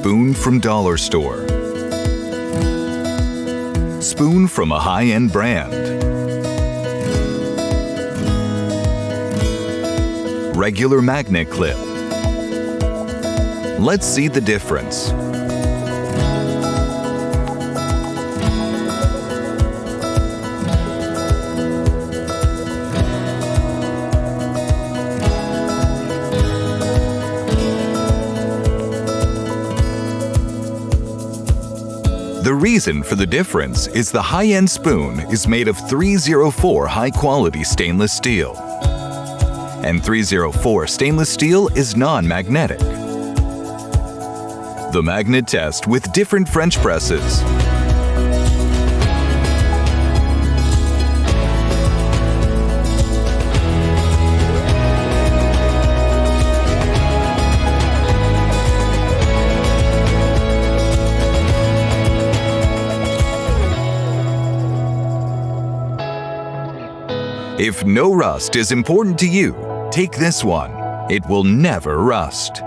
Spoon from dollar store. Spoon from a high-end brand. Regular magnet clip. Let's see the difference. The reason for the difference is the high-end spoon is made of 304 high-quality stainless steel, and 304 stainless steel is non-magnetic. The magnet test with different French presses. If no rust is important to you, take this one. It will never rust.